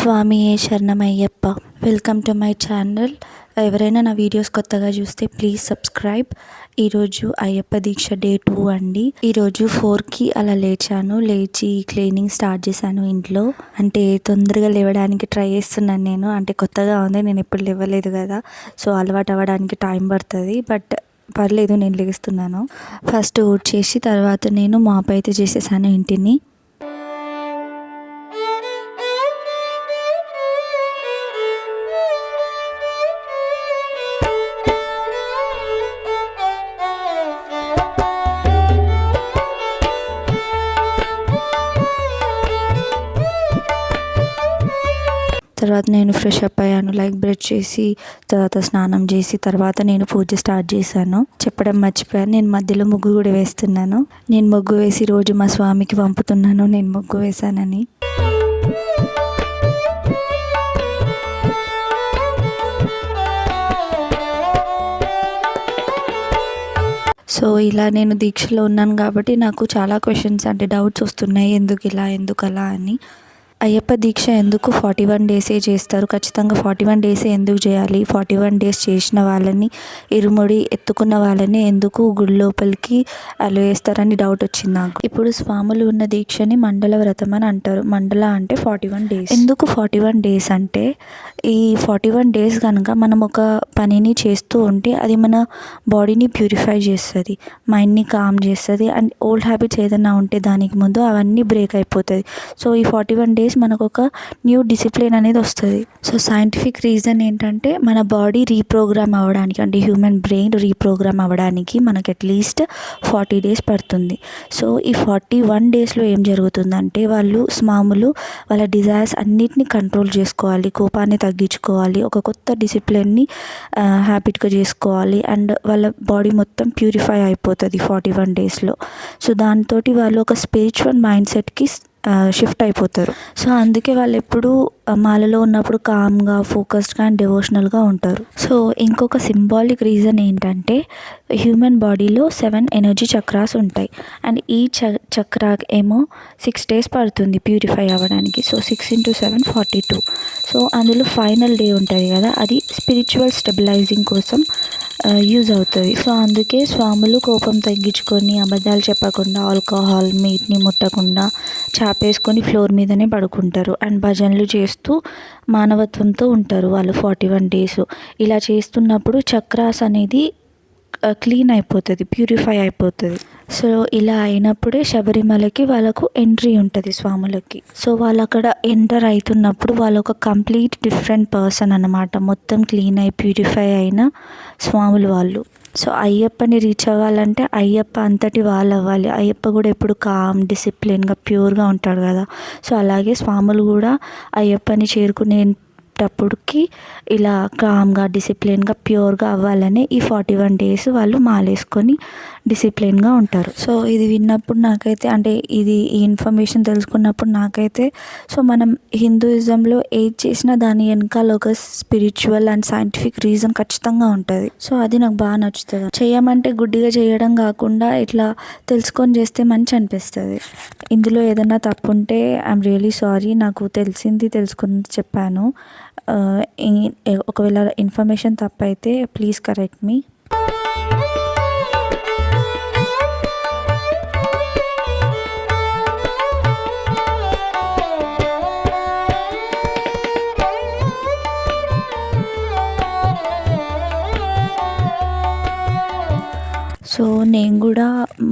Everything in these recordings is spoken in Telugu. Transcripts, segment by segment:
స్వామియే శరణమయ్యప్ప. Welcome to my channel. ఎవరైనా నా వీడియోస్ కొత్తగా చూస్తే ప్లీజ్ సబ్స్క్రైబ్. ఈరోజు అయ్యప్ప దీక్ష డే 2 అండి. ఈరోజు 4కి అలా లేచి క్లీనింగ్ స్టార్ట్ చేశాను ఇంట్లో. అంటే తొందరగా లేవడానికి ట్రై చేస్తున్నాను నేను. అంటే కొత్తగా ఉంది, నేను ఎప్పుడు లేవలేదు కదా, సో అలవాటు అవ్వడానికి టైం పడుతుంది. బట్ పర్లేదు, నేను లేస్తున్నాను. ఫస్ట్ ఊడ్చేసి తర్వాత నేను మాప్ అయితే చేసేసాను ఇంటిని. తర్వాత నేను ఫ్రెష్ అప్ అయ్యాను, లైక్ బ్రష్ చేసి తర్వాత స్నానం చేసి తర్వాత నేను పూజ స్టార్ట్ చేశాను. చెప్పడం మర్చిపోయాను, నేను మధ్యలో ముగ్గు కూడా వేస్తున్నాను. నేను ముగ్గు వేసి రోజు మా స్వామికి పంపుతున్నాను నేను ముగ్గు వేశానని. సో ఇలా నేను దీక్షలో ఉన్నాను కాబట్టి నాకు చాలా క్వశ్చన్స్, అంటే డౌట్స్ వస్తున్నాయి, ఎందుకు ఇలా ఎందుకు అలా అని. అయ్యప్ప దీక్ష ఎందుకు 41 డేసే చేస్తారు, ఖచ్చితంగా 41 డేసే ఎందుకు చేయాలి, 41 డేస్ చేసిన వాళ్ళని, ఇరుముడి ఎత్తుకున్న వాళ్ళని ఎందుకు గుడి లోపలికి అలో వేస్తారని డౌట్ వచ్చింది నాకు. ఇప్పుడు స్వాములు ఉన్న దీక్షని మండల వ్రతం అని అంటారు. మండల అంటే 41 డేస్. ఎందుకు 41 డేస్ అంటే, ఈ 41 డేస్ కనుక మనం ఒక పనిని చేస్తూ ఉంటే అది మన బాడీని ప్యూరిఫై చేస్తుంది, మైండ్ని కామ్ చేస్తుంది, అండ్ ఓల్డ్ హ్యాబిట్స్ ఏదైనా ఉంటే దానికి ముందు అవన్నీ బ్రేక్ అయిపోతుంది. సో ఈ 41 డేస్ మనకు ఒక న్యూ డిసిప్లిన్ అనేది వస్తుంది. సో సైంటిఫిక్ రీజన్ ఏంటంటే, మన బాడీ రీప్రోగ్రామ్ అవ్వడానికి, అంటే హ్యూమన్ బ్రెయిన్ రీప్రోగ్రామ్ అవ్వడానికి మనకి అట్లీస్ట్ 40 డేస్ పడుతుంది. సో ఈ 41 డేస్లో ఏం జరుగుతుందంటే, స్వాములు వాళ్ళ డిజైర్స్ అన్నిటిని కంట్రోల్ చేసుకోవాలి, కోపాన్ని తగ్గించుకోవాలి, ఒక కొత్త డిసిప్లిన్ని హ్యాబిట్గా చేసుకోవాలి, అండ్ వాళ్ళ బాడీ మొత్తం ప్యూరిఫై అయిపోతుంది 41 డేస్లో. సో దాంతో వాళ్ళు ఒక స్పిరిచువల్ మైండ్ సెట్కి షిఫ్ట్ అయిపోతారు. సో అందుకే వాళ్ళు ఎప్పుడు మాలలో ఉన్నప్పుడు కామ్గా, ఫోకస్డ్గా అండ్ డివోషనల్గా ఉంటారు. సో ఇంకొక సింబాలిక్ రీజన్ ఏంటంటే, హ్యూమన్ బాడీలో 7 ఎనర్జీ చక్రాస్ ఉంటాయి, అండ్ ఈ చక్రా ఏమో 6 డేస్ పడుతుంది ప్యూరిఫై అవ్వడానికి. సో 6 × 7 42. సో అందులో ఫైనల్ డే ఉంటుంది కదా, అది స్పిరిచువల్ స్టెబిలైజింగ్ కోసం యూజ్ అవుతుంది. సో అందుకే స్వాములు కోపం తగ్గించుకొని, అబద్ధాలు చెప్పకుండా, ఆల్కహాల్, మీట్ని ముట్టకుండా చాపేసుకొని ఫ్లోర్ మీదనే పడుకుంటారు, అండ్ భజనలు చేస్తూ మానవత్వంతో ఉంటారు వాళ్ళు 41 డేస్. ఇలా చేస్తున్నప్పుడు చక్రాస్ అనేది క్లీన్ అయిపోతుంది, ప్యూరిఫై అయిపోతుంది. సో ఇలా అయినప్పుడే శబరిమలకి వాళ్ళకు ఎంట్రీ ఉంటుంది స్వాములకి. సో వాళ్ళు అక్కడ ఎంటర్ అవుతున్నప్పుడు వాళ్ళు ఒక కంప్లీట్ డిఫరెంట్ పర్సన్ అన్నమాట, మొత్తం క్లీన్ అయి ప్యూరిఫై అయిన స్వాములు వాళ్ళు. సో అయ్యప్పని రీచ్ అవ్వాలంటే అయ్యప్ప అంతటి వాళ్ళు అవ్వాలి. అయ్యప్ప కూడా ఎప్పుడు కామ్, డిసిప్లిన్గా, ప్యూర్గా ఉంటాడు కదా. సో అలాగే స్వాములు కూడా అయ్యప్పని చేరుకునేటప్పటికి ఇలా కామ్గా, డిసిప్లిన్గా, ప్యూర్గా అవ్వాలని ఈ 41 డేస్ వాళ్ళు మాలేసుకొని డిసిప్లిన్గా ఉంటారు. సో ఇది విన్నప్పుడు నాకైతే, అంటే ఈ ఇన్ఫర్మేషన్ తెలుసుకున్నప్పుడు నాకైతే, సో మనం హిందూయిజంలో ఏది చేసినా దాని వెనకాల ఒక స్పిరిచువల్ అండ్ సైంటిఫిక్ రీజన్ ఖచ్చితంగా ఉంటుంది. సో అది నాకు బాగా నచ్చుతుంది. చేయమంటే గుడ్డిగా చేయడం కాకుండా ఇట్లా తెలుసుకొని చేస్తే మంచి అనిపిస్తుంది. ఇందులో ఏదైనా తప్పు ఉంటే ఐఎమ్ రియలీ సారీ, నాకు తెలుసుకుని చెప్పాను. ఒకవేళ ఇన్ఫర్మేషన్ తప్పైతే ప్లీజ్ కరెక్ట్ మీ. సో నేను కూడా,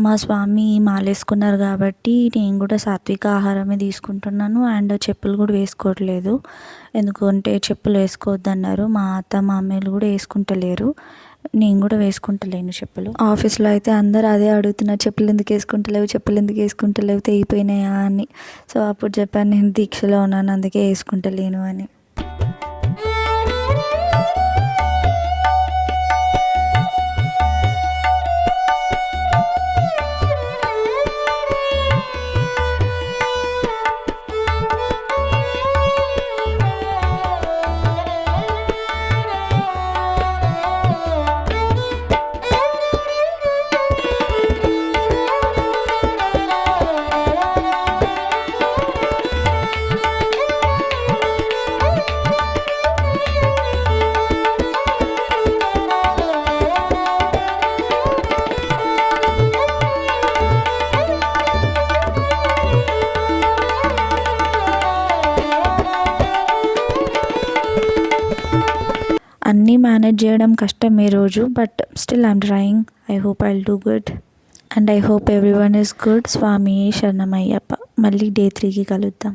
మా స్వామి మాలేసుకున్నారు కాబట్టి నేను కూడా సాత్విక ఆహారమే తీసుకుంటున్నాను, అండ్ చెప్పులు కూడా వేసుకోవట్లేదు. ఎందుకంటే చెప్పులు వేసుకోవద్దన్నారు, మా అత్త మామయ్యలు కూడా వేసుకుంటలేరు, నేను కూడా వేసుకుంటలేను చెప్పులు. ఆఫీస్లో అయితే అందరు అదే అడుగుతున్నారు, చెప్పులు ఎందుకు వేసుకుంటలేవు, తెగిపోయినాయా అని. సో అప్పుడు చెప్పాను, నేను దీక్షలో ఉన్నాను అందుకే వేసుకుంటలేను అని. అన్నీ మేనేజ్ చేయడం కష్టమే రోజు, but still I'm trying. I hope I will do good and I hope everyone is good. Swami శరణమయ్యప్ప. మళ్ళీ డే 3కి కలుద్దాం.